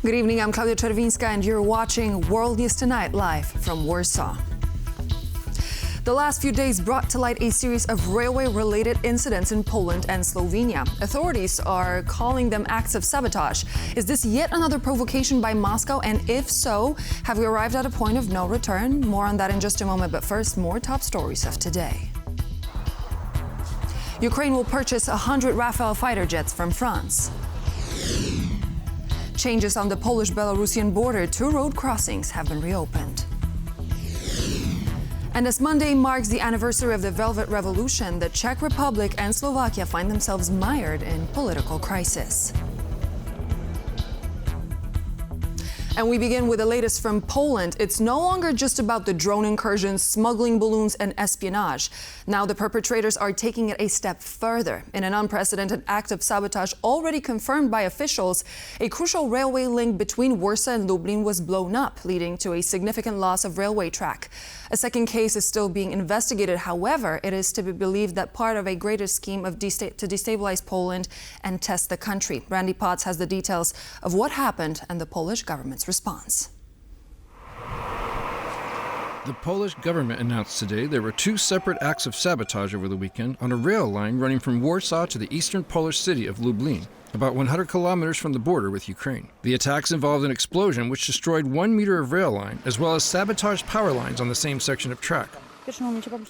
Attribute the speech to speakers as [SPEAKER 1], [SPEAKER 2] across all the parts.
[SPEAKER 1] Good evening, I'm Klaudia Czerwińska and you're watching World News Tonight live from Warsaw. The last few days brought to light a series of railway-related incidents in Poland and Slovenia. Authorities are calling them acts of sabotage. Is this yet another provocation by Moscow? And if so, have we arrived at a point of no return? More on that in just a moment, but first, more top stories of today. Ukraine will purchase 100 Rafale fighter jets from France. Changes on the Polish-Belarusian border, 2 road crossings have been reopened. And as Monday marks the anniversary of the Velvet Revolution, the Czech Republic and Slovakia find themselves mired in political crisis. And we begin with the latest from Poland. It's no longer just about the drone incursions, smuggling balloons, and espionage. Now the perpetrators are taking it a step further. In an unprecedented act of sabotage already confirmed by officials, a crucial railway link between Warsaw and Lublin was blown up, leading to a significant loss of railway track. A second case is still being investigated. However, it is to be believed that part of a greater scheme of to destabilize Poland and test the country. Randy Potts has the details of what happened and the Polish government's response.
[SPEAKER 2] The Polish government announced today there were 2 separate acts of sabotage over the weekend on a rail line running from Warsaw to the eastern Polish city of Lublin, about 100 kilometers from the border with Ukraine. The attacks involved an explosion which destroyed 1 meter of rail line, as well as sabotaged power lines on the same section of track.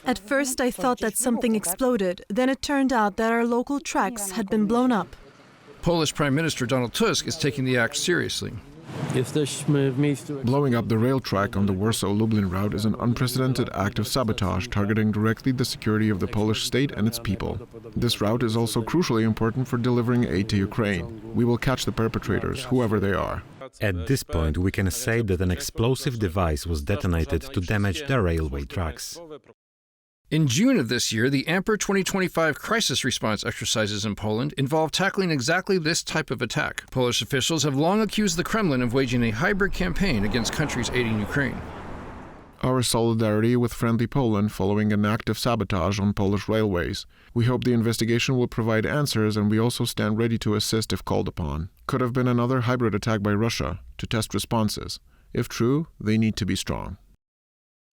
[SPEAKER 3] At first I thought that something exploded, then it turned out that our local tracks had been blown up.
[SPEAKER 2] Polish Prime Minister Donald Tusk is taking the act seriously.
[SPEAKER 4] Blowing up the rail track on the Warsaw-Lublin route is an unprecedented act of sabotage targeting directly the security of the Polish state and its people. This route is also crucially important for delivering aid to Ukraine. We will catch the perpetrators, whoever they are.
[SPEAKER 5] At this point, we can say that an explosive device was detonated to damage the railway tracks.
[SPEAKER 2] In June of this year, the Amper 2025 crisis response exercises in Poland involved tackling exactly this type of attack. Polish officials have long accused the Kremlin of waging a hybrid campaign against countries aiding Ukraine.
[SPEAKER 4] Our solidarity with friendly Poland following an act of sabotage on Polish railways. We hope the investigation will provide answers, and we also stand ready to assist if called upon. Could have been another hybrid attack by Russia to test responses. If true, they need to be strong.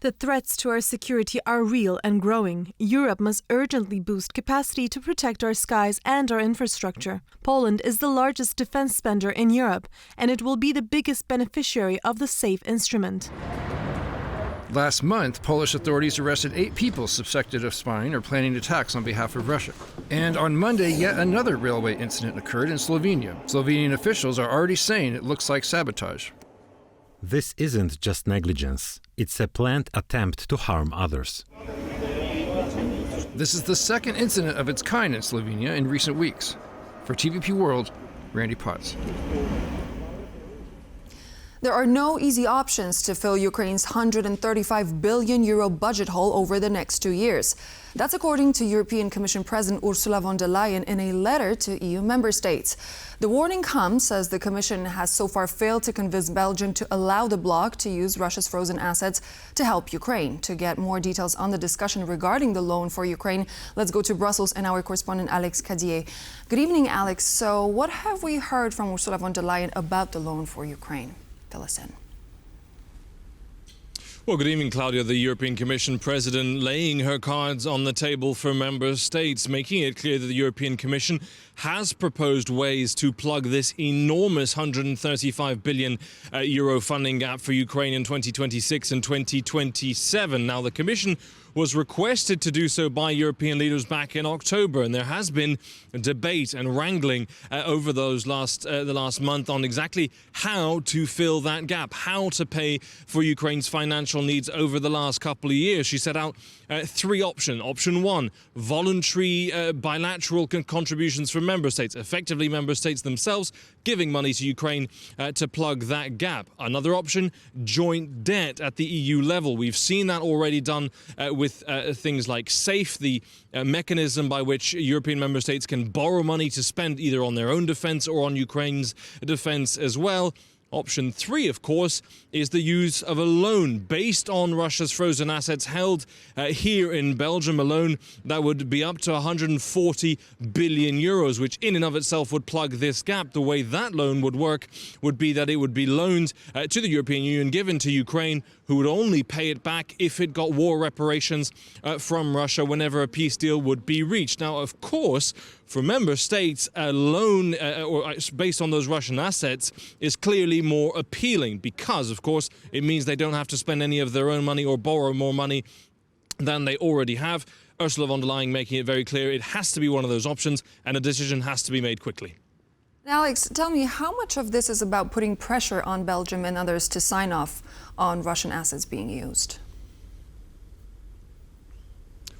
[SPEAKER 3] The threats to our security are real and growing. Europe must urgently boost capacity to protect our skies and our infrastructure. Poland is the largest defense spender in Europe, and it will be the biggest beneficiary of the SAFE instrument.
[SPEAKER 2] Last month, Polish authorities arrested 8 people suspected of spying or planning attacks on behalf of Russia. And on Monday, yet another railway incident occurred in Slovenia. Slovenian officials are already saying it looks like sabotage.
[SPEAKER 5] This isn't just negligence, it's a planned attempt to harm others.
[SPEAKER 2] This is the second incident of its kind in Slovenia in recent weeks. For TVP World, Randy Potts.
[SPEAKER 1] There are no easy options to fill Ukraine's €135 billion budget hole over the next 2 years. That's according to European Commission President Ursula von der Leyen in a letter to EU member states. The warning comes as the Commission has so far failed to convince Belgium to allow the bloc to use Russia's frozen assets to help Ukraine. To get more details on the discussion regarding the loan for Ukraine, let's go to Brussels and our correspondent Alex Cadier. Good evening, Alex. So what have we heard from Ursula von der Leyen about the loan for Ukraine? Fill us in.
[SPEAKER 6] Well, good evening, Claudia. The European Commission President laying her cards on the table for member states, making it clear that the European Commission has proposed ways to plug this enormous €135 billion euro funding gap for Ukraine in 2026 and 2027. Now, the Commission was requested to do so by European leaders back in October, and there has been debate and wrangling over the last month on exactly how to fill that gap, how to pay for Ukraine's financial needs over the last couple of years. She set out 3 options. Option 1, voluntary bilateral contributions from member states, effectively member states themselves giving money to Ukraine to plug that gap. Another option, joint debt at the EU level. We've seen that already done with things like SAFE, the mechanism by which European member states can borrow money to spend either on their own defense or on Ukraine's defense as well. Option 3, of course, is the use of a loan based on Russia's frozen assets held here in Belgium. A loan that would be up to 140 billion euros, which in and of itself would plug this gap. The way that loan would work would be that it would be loaned to the European Union, given to Ukraine, who would only pay it back if it got war reparations from Russia whenever a peace deal would be reached. Now, of course, for member states, a loan based on those Russian assets is clearly more appealing because, of course, it means they don't have to spend any of their own money or borrow more money than they already have. Ursula von der Leyen making it very clear it has to be one of those options and a decision has to be made quickly.
[SPEAKER 1] Alex, tell me, how much of this is about putting pressure on Belgium and others to sign off on Russian assets being used?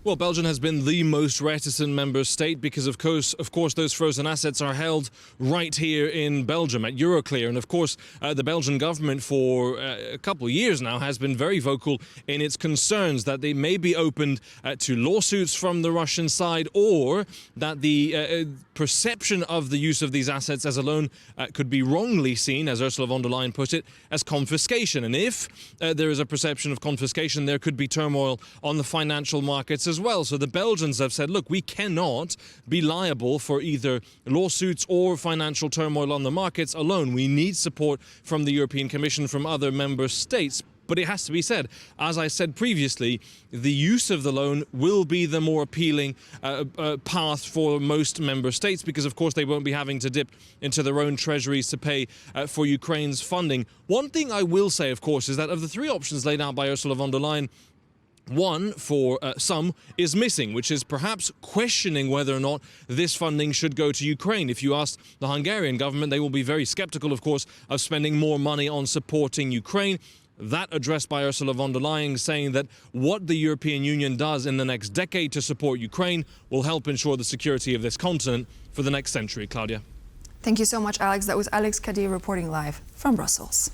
[SPEAKER 6] Well, Belgium has been the most reticent member state because, of course, those frozen assets are held right here in Belgium at Euroclear. And, of course, the Belgian government for a couple of years now has been very vocal in its concerns that they may be opened to lawsuits from the Russian side, or that the perception of the use of these assets as a loan could be wrongly seen, as Ursula von der Leyen put it, as confiscation. And if there is a perception of confiscation, there could be turmoil on the financial markets as well. So the Belgians have said, look, we cannot be liable for either lawsuits or financial turmoil on the markets alone. We need support from the European Commission, from other member states. But it has to be said, as I said previously, the use of the loan will be the more appealing path for most member states because, of course, they won't be having to dip into their own treasuries to pay for Ukraine's funding. One thing I will say, of course, is that of the three options laid out by Ursula von der Leyen, one, for some, is missing, which is perhaps questioning whether or not this funding should go to Ukraine. If you ask the Hungarian government, they will be very skeptical, of course, of spending more money on supporting Ukraine. That addressed by Ursula von der Leyen, saying that what the European Union does in the next decade to support Ukraine will help ensure the security of this continent for the next century. Claudia.
[SPEAKER 1] Thank you so much, Alex. That was Alex Kadir reporting live from Brussels.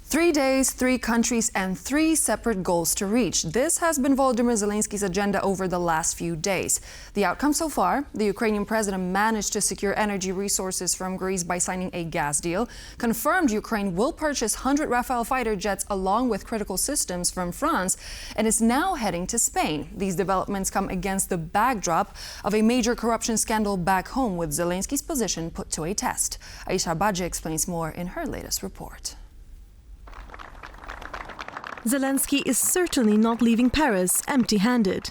[SPEAKER 1] 3 days, 3 countries, and 3 separate goals to reach. This has been Volodymyr Zelensky's agenda over the last few days. The outcome so far: the Ukrainian president managed to secure energy resources from Greece by signing a gas deal, confirmed Ukraine will purchase 100 Rafale fighter jets along with critical systems from France, and is now heading to Spain. These developments come against the backdrop of a major corruption scandal back home, with Zelensky's position put to a test. Sabotage explains more in her latest report.
[SPEAKER 3] Zelenskyy is certainly not leaving Paris empty-handed.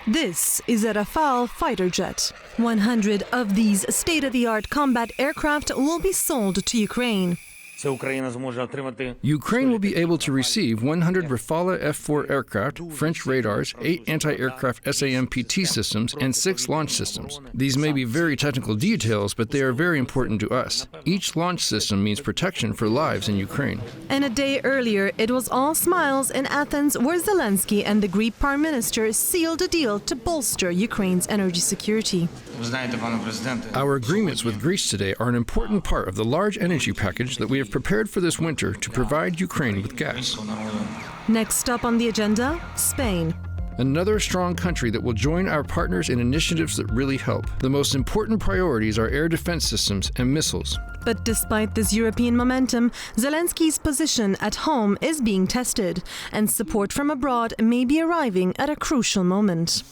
[SPEAKER 3] This is a Rafale fighter jet. 100 of these state-of-the-art combat aircraft will be sold to Ukraine.
[SPEAKER 2] Ukraine will be able to receive 100 Rafale F-4 aircraft, French radars, 8 anti-aircraft SAMPT systems, and 6 launch systems. These may be very technical details, but they are very important to us. Each launch system means protection for lives in Ukraine.
[SPEAKER 3] And a day earlier, it was all smiles in Athens, where Zelenskyy and the Greek Prime Minister sealed a deal to bolster Ukraine's energy security.
[SPEAKER 2] Our agreements with Greece today are an important part of the large energy package that we have prepared for this winter to provide Ukraine with gas.
[SPEAKER 3] Next up on the agenda, Spain.
[SPEAKER 2] Another strong country that will join our partners in initiatives that really help. The most important priorities are air defense systems and missiles.
[SPEAKER 3] But despite this European momentum, Zelenskyy's position at home is being tested, and support from abroad may be arriving at a crucial moment.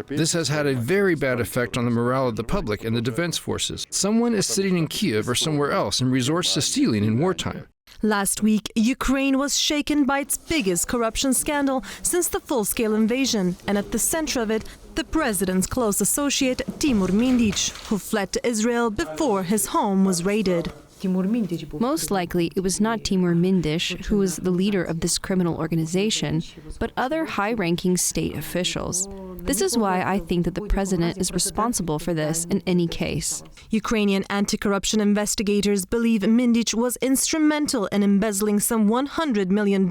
[SPEAKER 2] This has had a very bad effect on the morale of the public and the defense forces. Someone is sitting in Kiev or somewhere else and resorts to stealing in wartime.
[SPEAKER 3] Last week, Ukraine was shaken by its biggest corruption scandal since the full-scale invasion, and at the center of it, the president's close associate Timur Mindic, who fled to Israel before his home was raided.
[SPEAKER 7] Most likely, it was not Timur Mindic, who was the leader of this criminal organization, but other high-ranking state officials. This is why I think that the president is responsible for this in any case.
[SPEAKER 3] Ukrainian anti-corruption investigators believe Mindic was instrumental in embezzling some $100 million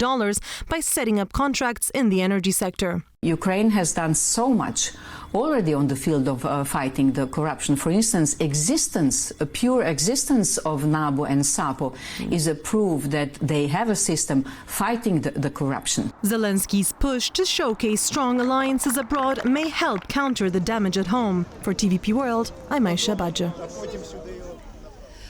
[SPEAKER 3] by setting up contracts in the energy sector.
[SPEAKER 8] Ukraine has done so much already on the field of fighting the corruption. For instance, pure existence of NABU and SAPO is a proof that they have a system fighting the corruption.
[SPEAKER 3] Zelenskyy's push to showcase strong alliances abroad may help counter the damage at home. For TVP World, I'm Aisha Badja.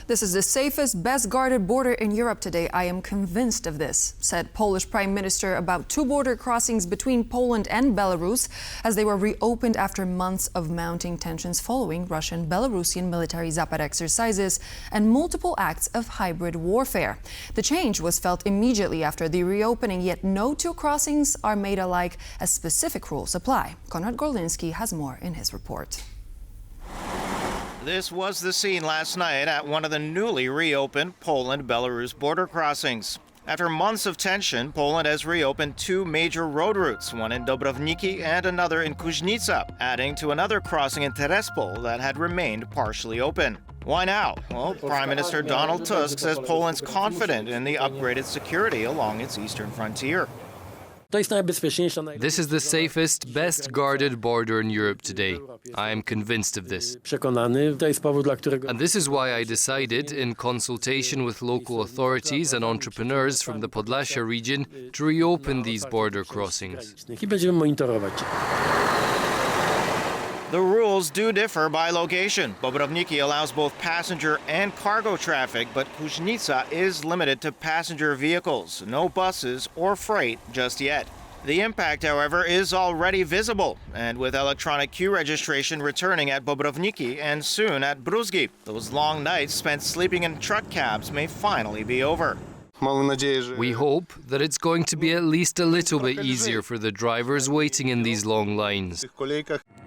[SPEAKER 1] This is the safest, best guarded border in Europe today. I am convinced of this, said Polish Prime Minister about two border crossings between Poland and Belarus as they were reopened after months of mounting tensions following Russian Belarusian military Zapad exercises and multiple acts of hybrid warfare. The change was felt immediately after the reopening, yet no two crossings are made alike as specific rules apply. Konrad Gorlinski has more in his report.
[SPEAKER 9] This was the scene last night at one of the newly reopened Poland-Belarus border crossings. After months of tension, Poland has reopened two major road routes, one in Dobrowiki and another in Kuźnica, adding to another crossing in Terespol that had remained partially open. Why now? Well, Prime Minister Donald Tusk says Poland's confident in the upgraded security along its eastern frontier.
[SPEAKER 10] This is the safest, best guarded border in Europe today. I am convinced of this. And this is why I decided, in consultation with local authorities and entrepreneurs from the Podlasia region, to reopen these border crossings.
[SPEAKER 9] The rules do differ by location. Dobrowiki allows both passenger and cargo traffic, but Kuźnica is limited to passenger vehicles, no buses or freight just yet. The impact, however, is already visible, and with electronic queue registration returning at Dobrowiki and soon at Bruzgi, those long nights spent sleeping in truck cabs may finally be over.
[SPEAKER 10] We hope that it's going to be at least a little bit easier for the drivers waiting in these long lines.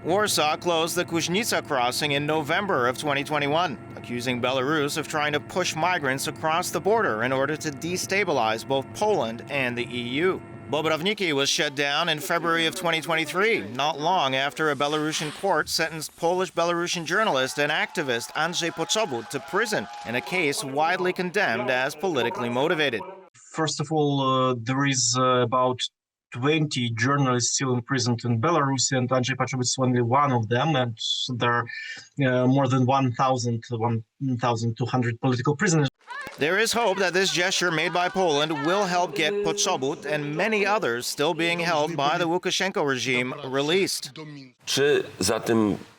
[SPEAKER 9] Warsaw closed the Kuźnica crossing in November of 2021, accusing Belarus of trying to push migrants across the border in order to destabilize both Poland and the EU. Dobrowiki was shut down in February of 2023, not long after a Belarusian court sentenced Polish-Belarusian journalist and activist Andrzej Poczobut to prison in a case widely condemned as politically motivated.
[SPEAKER 11] First of all, there is about 20 journalists still imprisoned in Belarus, and Andrzej Poczobut is only one of them, and there are more than 1,200 political prisoners.
[SPEAKER 9] There is hope that this gesture made by Poland will help get Poczobut and many others still being held by the Lukashenko regime released.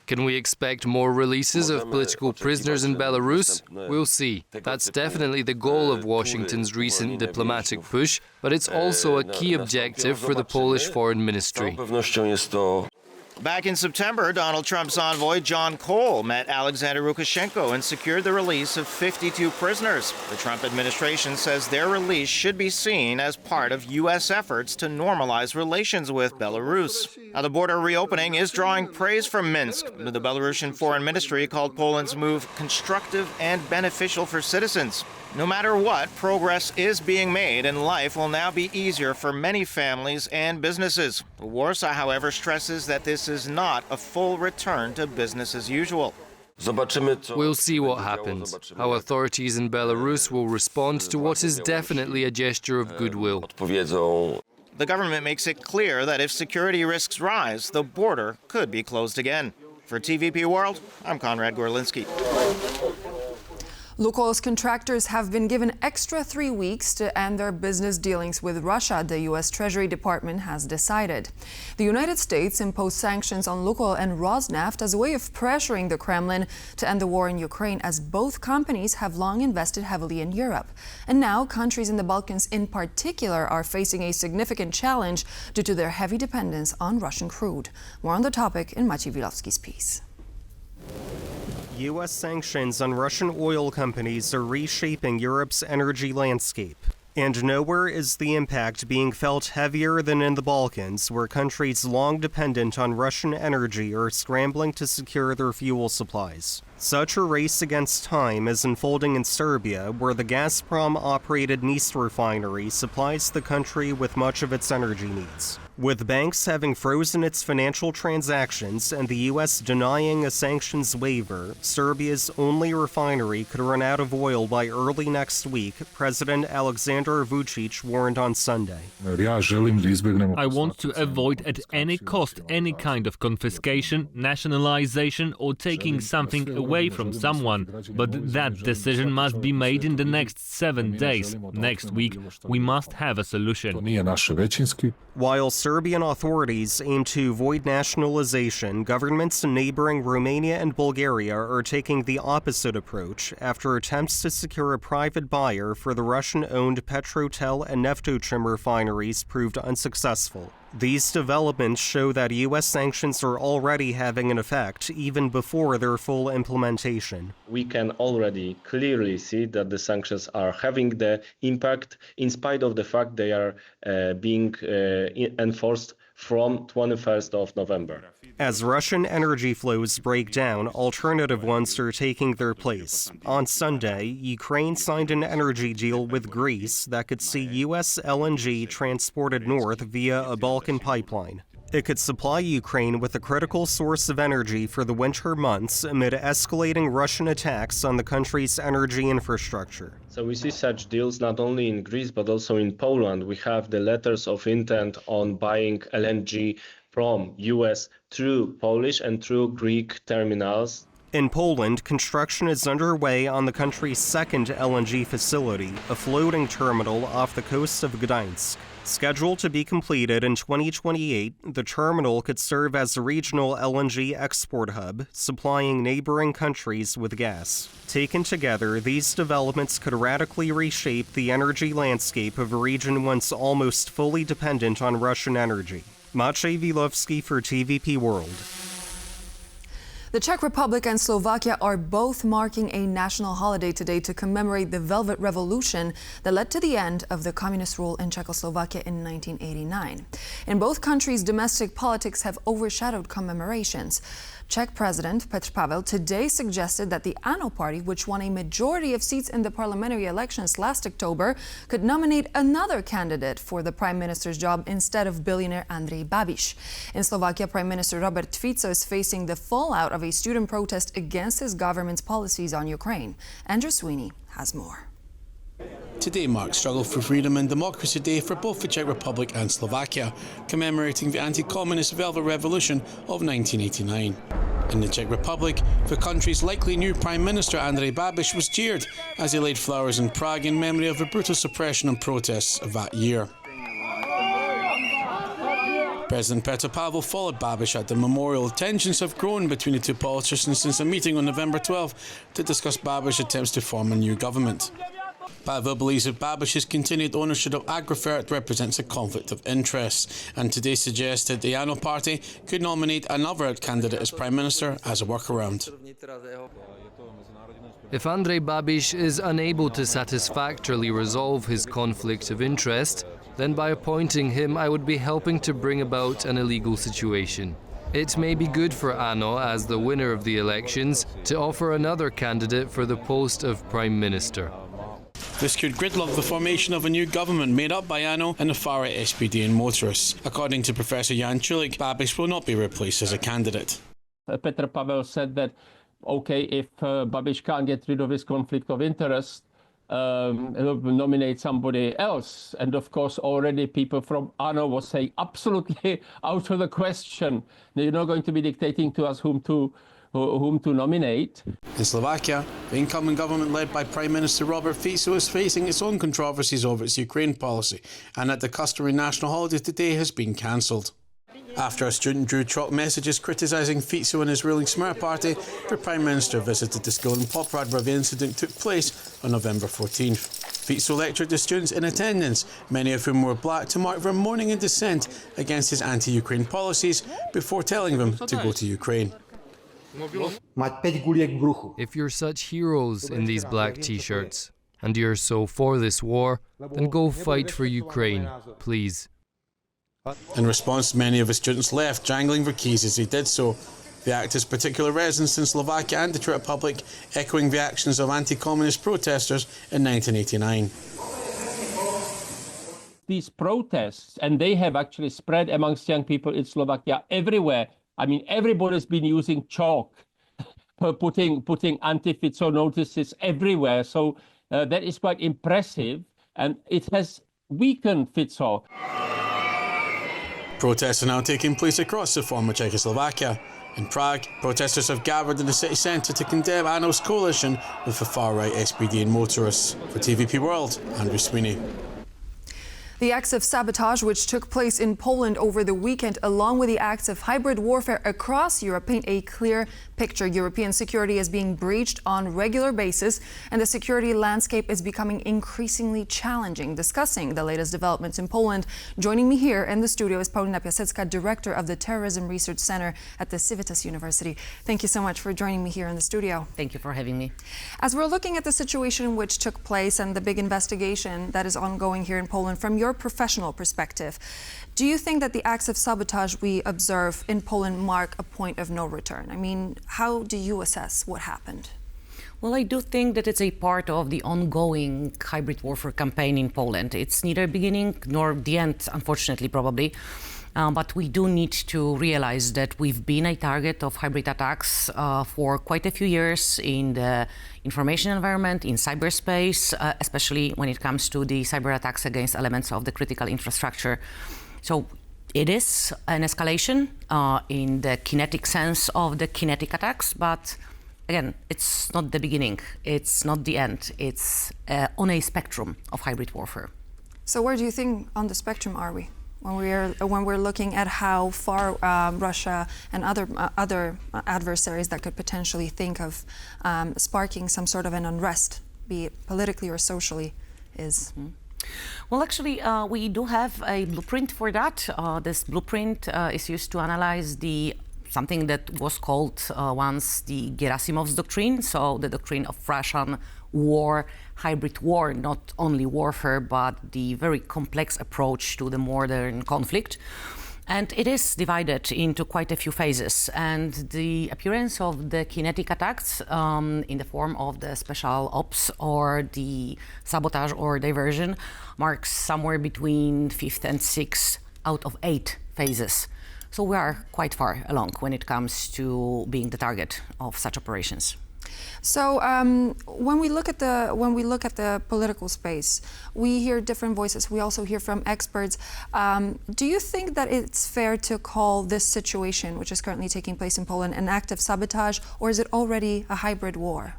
[SPEAKER 10] Can we expect more releases of political prisoners in Belarus? We'll see. That's definitely the goal of Washington's recent diplomatic push, but it's also a key objective for the Polish Foreign Ministry.
[SPEAKER 9] Back in September, Donald Trump's envoy John Cole met Alexander Lukashenko and secured the release of 52 prisoners. The Trump administration says their release should be seen as part of U.S. efforts to normalize relations with Belarus. Now, the border reopening is drawing praise from Minsk. The Belarusian Foreign Ministry called Poland's move constructive and beneficial for citizens. No matter what, progress is being made, and life will now be easier for many families and businesses. Warsaw, however, stresses that this is not a full return to business as usual.
[SPEAKER 10] We'll see what happens, how authorities in Belarus will respond to what is definitely a gesture of goodwill.
[SPEAKER 9] The government makes it clear that if security risks rise, the border could be closed again. For TVP World, I'm Konrad Gorlinski.
[SPEAKER 1] Lukoil's contractors have been given extra 3 weeks to end their business dealings with Russia, the U.S. Treasury Department has decided. The United States imposed sanctions on Lukoil and Rosneft as a way of pressuring the Kremlin to end the war in Ukraine, as both companies have long invested heavily in Europe. And now countries in the Balkans in particular are facing a significant challenge due to their heavy dependence on Russian crude. More on the topic in Maciej Wilowski's piece.
[SPEAKER 12] U.S. sanctions on Russian oil companies are reshaping Europe's energy landscape. And nowhere is the impact being felt heavier than in the Balkans, where countries long dependent on Russian energy are scrambling to secure their fuel supplies. Such a race against time is unfolding in Serbia, where the Gazprom-operated Nis refinery supplies the country with much of its energy needs. With banks having frozen its financial transactions and the U.S. denying a sanctions waiver, Serbia's only refinery could run out of oil by early next week, President Alexander Vučić warned on Sunday.
[SPEAKER 13] I want to avoid at any cost any kind of confiscation, nationalization, or taking something away from someone, but that decision must be made in the next 7 days. Next week, we must have a solution.
[SPEAKER 12] While Serbian authorities aim to avoid nationalization, governments in neighboring Romania and Bulgaria are taking the opposite approach after attempts to secure a private buyer for the Russian-owned Petrotel and Neftochem refineries proved unsuccessful. These developments show that U.S. sanctions are already having an effect even before their full implementation.
[SPEAKER 14] We can already clearly see that the sanctions are having the impact in spite of the fact they are being enforced from 21st of November.
[SPEAKER 12] As Russian energy flows break down, alternative ones are taking their place. On Sunday, Ukraine signed an energy deal with Greece that could see U.S. LNG transported north via a Balkan pipeline. It could supply Ukraine with a critical source of energy for the winter months amid escalating Russian attacks on the country's energy infrastructure.
[SPEAKER 14] So we see such deals not only in Greece but also in Poland. We have the letters of intent on buying LNG from US through Polish and through Greek terminals.
[SPEAKER 12] In Poland, construction is underway on the country's second LNG facility, a floating terminal off the coast of Gdańsk. Scheduled to be completed in 2028, the terminal could serve as a regional LNG export hub, supplying neighboring countries with gas. Taken together, these developments could radically reshape the energy landscape of a region once almost fully dependent on Russian energy. Maciej Wilowski for TVP World.
[SPEAKER 1] The Czech Republic and Slovakia are both marking a national holiday today to commemorate the Velvet Revolution that led to the end of the communist rule in Czechoslovakia in 1989. In both countries, domestic politics have overshadowed commemorations. Czech President Petr Pavel today suggested that the ANO party, which won a majority of seats in the parliamentary elections last October, could nominate another candidate for the prime minister's job instead of billionaire Andrej Babiš. In Slovakia, Prime Minister Robert Fico is facing the fallout of a student protest against his government's policies on Ukraine. Andrew Sweeney has more.
[SPEAKER 15] Today marks Struggle for Freedom and Democracy Day for both the Czech Republic and Slovakia, commemorating the anti-communist Velvet Revolution of 1989. In the Czech Republic, the country's likely new Prime Minister Andrej Babiš was jeered as he laid flowers in Prague in memory of the brutal suppression and protests of that year. President Petr Pavel followed Babiš at the memorial. Tensions have grown between the two politicians since a meeting on November 12 to discuss Babiš's attempts to form a new government. Pavel believes that Babiš's continued ownership of Agrofert represents a conflict of interests, and today suggests that the ANO party could nominate another candidate as Prime Minister as a workaround.
[SPEAKER 10] If Andrej Babiš is unable to satisfactorily resolve his conflict of interest, then by appointing him I would be helping to bring about an illegal situation. It may be good for ANO, as the winner of the elections, to offer another candidate for the post of Prime Minister.
[SPEAKER 15] This could gridlock the formation of a new government made up by ANO and the far-right SPD and motorists. According to Professor Jan Čulik, Babiš will not be replaced as a candidate.
[SPEAKER 16] Petr Pavel said that, okay, if Babiš can't get rid of his conflict of interest, he'll nominate somebody else. And of course, already people from ANO was saying, absolutely out of the question. You're not going to be dictating to us whom to nominate.
[SPEAKER 15] In Slovakia, the incoming government led by Prime Minister Robert Fico is facing its own controversies over its Ukraine policy, and that the customary national holiday today has been cancelled. After a student drew chalk messages criticising Fico and his ruling Smer party, the Prime Minister visited the school in Poprad where the incident took place on November 14th. Fico lectured the students in attendance, many of whom were black, to mark their mourning in dissent against his anti-Ukraine policies before telling them to go to Ukraine.
[SPEAKER 10] If you're such heroes in these black t-shirts, and you're so for this war, then go fight for Ukraine, please.
[SPEAKER 15] In response, many of the students left, jangling their keys as they did so. The act has particular resonance in Slovakia and the Czech Republic, echoing the actions of anti-communist protesters in 1989.
[SPEAKER 16] These protests, and they have actually spread amongst young people in Slovakia everywhere. I mean, everybody's been using chalk, putting anti-Fico notices everywhere. So that is quite impressive, and it has weakened Fico.
[SPEAKER 15] Protests are now taking place across the former Czechoslovakia. In Prague, protesters have gathered in the city centre to condemn ANO's coalition with the far-right SPD and motorists. For TVP World, Andrew Sweeney.
[SPEAKER 1] The acts of sabotage which took place in Poland over the weekend, along with the acts of hybrid warfare across Europe, paint a clear picture. European security is being breached on a regular basis, and the security landscape is becoming increasingly challenging. Discussing the latest developments in Poland, joining me here in the studio is Paulina Piasecka, Director of the Terrorism Research Center at the Civitas University. Thank you so much for joining me here in the studio.
[SPEAKER 17] Thank you for having me.
[SPEAKER 1] As we're looking at the situation which took place and the big investigation that is ongoing here in Poland, from your professional perspective, do you think that the acts of sabotage we observe in Poland mark a point of no return? I mean, how do you assess what happened?
[SPEAKER 17] Well, I do think that it's a part of the ongoing hybrid warfare campaign in Poland. It's neither beginning nor the end, unfortunately, probably. But we do need to realize that we've been a target of hybrid attacks for quite a few years in the information environment, in cyberspace, especially when it comes to the cyber attacks against elements of the critical infrastructure. So it is an escalation in the kinetic sense of the kinetic attacks, but again, it's not the beginning, it's not the end, it's on a spectrum of hybrid warfare.
[SPEAKER 1] So where do you think on the spectrum are we? When we're looking at how far Russia and other adversaries that could potentially think of sparking some sort of an unrest, be it politically or socially, is?
[SPEAKER 17] Mm-hmm. Well, actually, we do have a blueprint for that. This blueprint is used to analyze something that was called once the Gerasimov's doctrine, so the doctrine of Russian war, hybrid war, not only warfare, but the very complex approach to the modern conflict. And it is divided into quite a few phases. And the appearance of the kinetic attacks in the form of the special ops or the sabotage or diversion marks somewhere between 5th and 6th out of 8 phases. So we are quite far along when it comes to being the target of such operations.
[SPEAKER 1] So when we look at the political space, we hear different voices. We also hear from experts. Do you think that it's fair to call this situation, which is currently taking place in Poland, an act of sabotage, or is it already a hybrid war?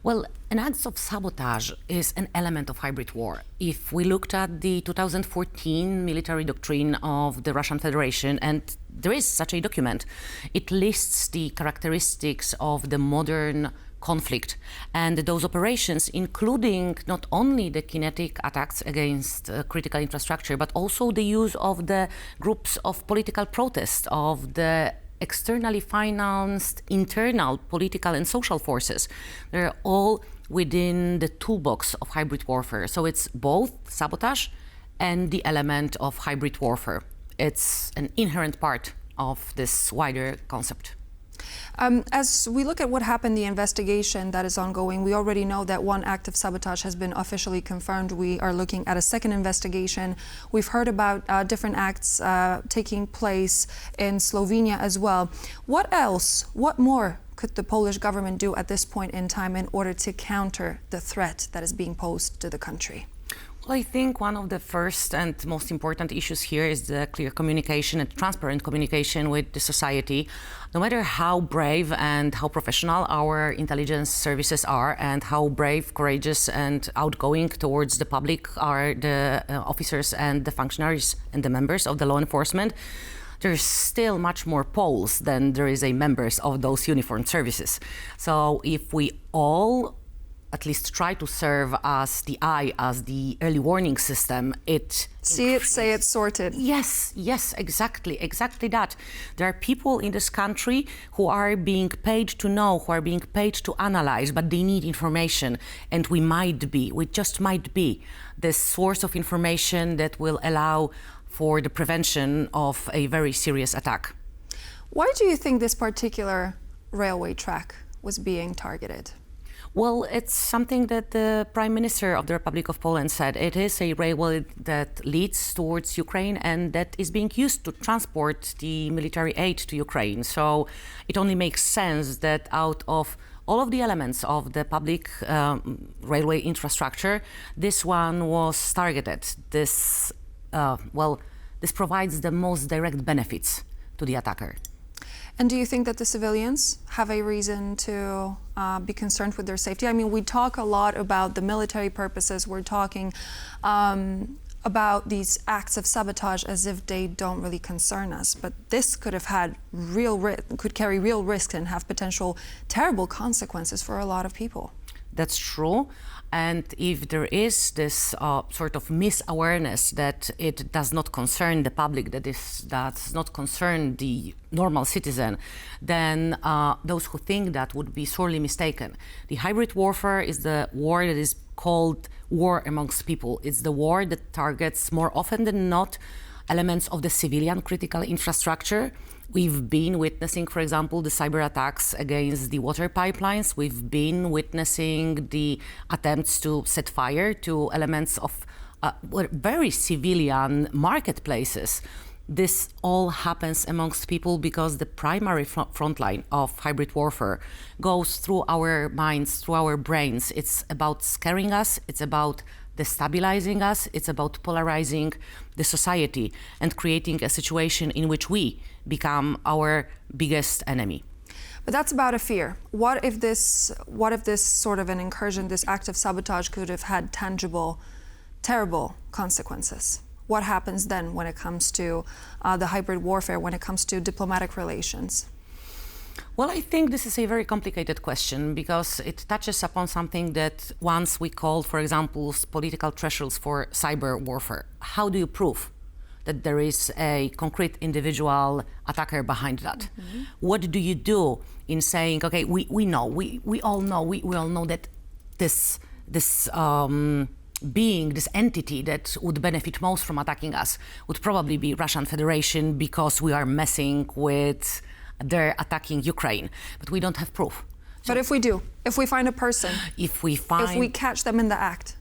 [SPEAKER 17] Well, an act of sabotage is an element of hybrid war. If we looked at the 2014 military doctrine of the Russian Federation, and there is such a document, it lists the characteristics of the modern conflict and those operations, including not only the kinetic attacks against critical infrastructure, but also the use of the groups of political protest, of the externally financed internal political and social forces. They're all within the toolbox of hybrid warfare. So it's both sabotage and the element of hybrid warfare. It's an inherent part of this wider concept.
[SPEAKER 1] As we look at what happened, the investigation that is ongoing, we already know that one act of sabotage has been officially confirmed. We are looking at a second investigation. We've heard about different acts taking place in Slovenia as well. What else, what more could the Polish government do at this point in time in order to counter the threat that is being posed to the country?
[SPEAKER 17] Well, I think one of the first and most important issues here is the clear communication and transparent communication with the society. No matter how brave and how professional our intelligence services are and how brave, courageous and outgoing towards the public are the officers and the functionaries and the members of the law enforcement, there's still much more Poles than there is members of those uniformed services. So if we all at least try to serve as the eye, as the early warning system,
[SPEAKER 1] see it, say it, sort it.
[SPEAKER 17] Yes, exactly that. There are people in this country who are being paid to know, who are being paid to analyze, but they need information. And we just might be the source of information that will allow for the prevention of a very serious attack.
[SPEAKER 1] Why do you think this particular railway track was being targeted?
[SPEAKER 17] Well, it's something that the Prime Minister of the Republic of Poland said. It is a railway that leads towards Ukraine and that is being used to transport the military aid to Ukraine. So it only makes sense that out of all of the elements of the public railway infrastructure, this one was targeted. This provides the most direct benefits to the attacker.
[SPEAKER 1] And do you think that the civilians have a reason to be concerned with their safety? I mean, we talk a lot about the military purposes. We're talking about these acts of sabotage as if they don't really concern us, but this could have had could carry real risks and have potential terrible consequences for a lot of people.
[SPEAKER 17] That's true. And if there is this sort of misawareness that it does not concern the public, that this does not concern the normal citizen, then those who think that would be sorely mistaken. The hybrid warfare is the war that is called war amongst people. It's the war that targets more often than not elements of the civilian critical infrastructure. We've been witnessing, for example, the cyber attacks against the water pipelines. We've been witnessing the attempts to set fire to elements of very civilian marketplaces. This all happens amongst people because the primary front line of hybrid warfare goes through our minds, through our brains. It's about scaring us, it's about destabilizing us, it's about polarizing the society and creating a situation in which we become our biggest enemy.
[SPEAKER 1] But that's about a fear. What if this sort of an incursion, this act of sabotage could have had tangible, terrible consequences? What happens then when it comes to the hybrid warfare, when it comes to diplomatic relations?
[SPEAKER 17] Well, I think this is a very complicated question because it touches upon something that once we called, for example, political thresholds for cyber warfare. How do you prove that there is a concrete individual attacker behind that? Mm-hmm. What do you do in saying, okay, we all know that this being, this entity that would benefit most from attacking us would probably be Russian Federation because we are messing with their attacking Ukraine, but we don't have proof. So,
[SPEAKER 1] but if we do, if we find a person, if we catch them in the act,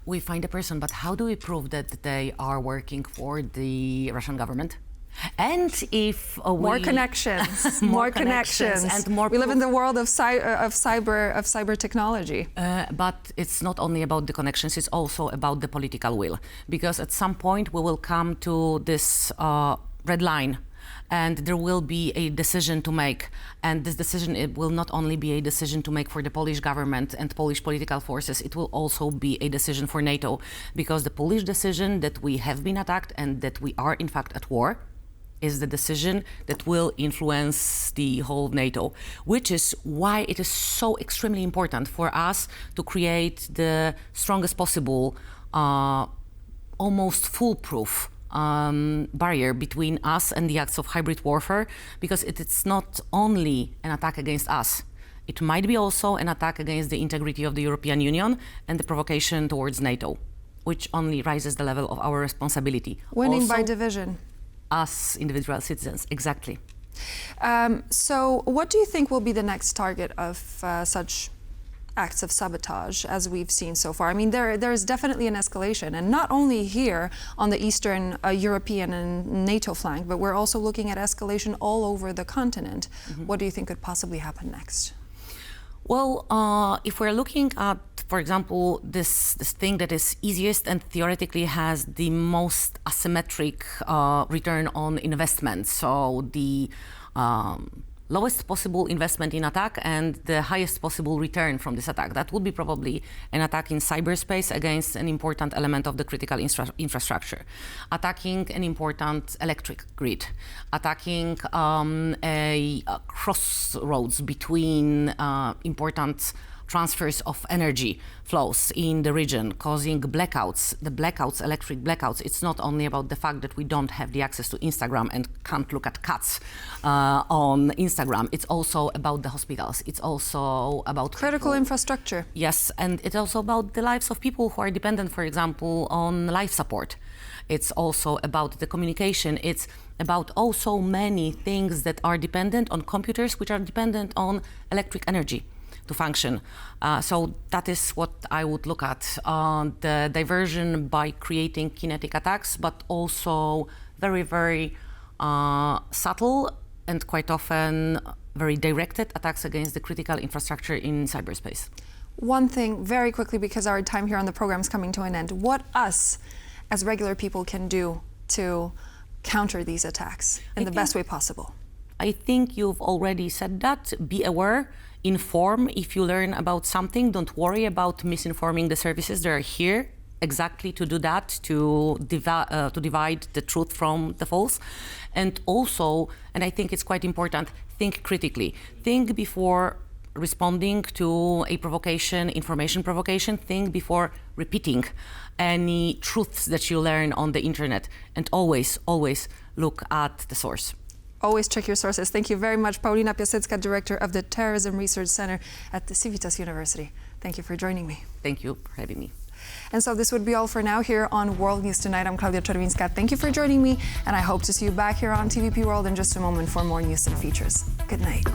[SPEAKER 17] we find a person, but how do we prove that they are working for the Russian government? And if
[SPEAKER 1] more connections, more connections, and more. We live in the world of cyber technology.
[SPEAKER 17] But it's not only about the connections; it's also about the political will. Because at some point we will come to this red line, and there will be a decision to make. And this decision, it will not only be a decision to make for the Polish government and Polish political forces, it will also be a decision for NATO. Because the Polish decision that we have been attacked and that we are in fact at war is the decision that will influence the whole NATO, which is why it is so extremely important for us to create the strongest possible, almost foolproof barrier between us and the acts of hybrid warfare, because it's not only an attack against us. It might be also an attack against the integrity of the European Union and the provocation towards NATO, which only raises the level of our responsibility.
[SPEAKER 1] Winning
[SPEAKER 17] also,
[SPEAKER 1] by division.
[SPEAKER 17] Us individual citizens, exactly.
[SPEAKER 1] So what do you think will be the next target of such acts of sabotage as we've seen so far? I mean, there is definitely an escalation, and not only here on the Eastern European and NATO flank, but we're also looking at escalation all over the continent. Mm-hmm. What do you think could possibly happen next?
[SPEAKER 17] Well, if we're looking at, for example, this thing that is easiest and theoretically has the most asymmetric return on investment, so the lowest possible investment in attack and the highest possible return from this attack. That would be probably an attack in cyberspace against an important element of the critical infrastructure, attacking an important electric grid, attacking a crossroads between important transfers of energy flows in the region, causing blackouts. The blackouts, electric blackouts, it's not only about the fact that we don't have the access to Instagram and can't look at cats on Instagram. It's also about the hospitals. It's also about
[SPEAKER 1] critical infrastructure.
[SPEAKER 17] Yes, and it's also about the lives of people who are dependent, for example, on life support. It's also about the communication. It's about so many things that are dependent on computers, which are dependent on electric energy to function. So that is what I would look at, the diversion by creating kinetic attacks, but also very, very subtle and quite often very directed attacks against the critical infrastructure in cyberspace.
[SPEAKER 1] One thing very quickly, because our time here on the program is coming to an end, what us as regular people can do to counter these attacks in the best way possible?
[SPEAKER 17] I think you've already said that. Be aware. Inform if you learn about something. Don't worry about misinforming the services that are here exactly to do that, to divide the truth from the false. And also, and I think it's quite important, think critically. Think before responding to a provocation, information provocation. Think before repeating any truths that you learn on the internet. And always, always look at the source.
[SPEAKER 1] Always check your sources. Thank you very much, Paulina Piasecka, Director of the Terrorism Research Center at the Civitas University. Thank you for joining me.
[SPEAKER 17] Thank you for having me.
[SPEAKER 1] And so this would be all for now here on World News Tonight. I'm Klaudia Czerwińska. Thank you for joining me, and I hope to see you back here on TVP World in just a moment for more news and features. Good night.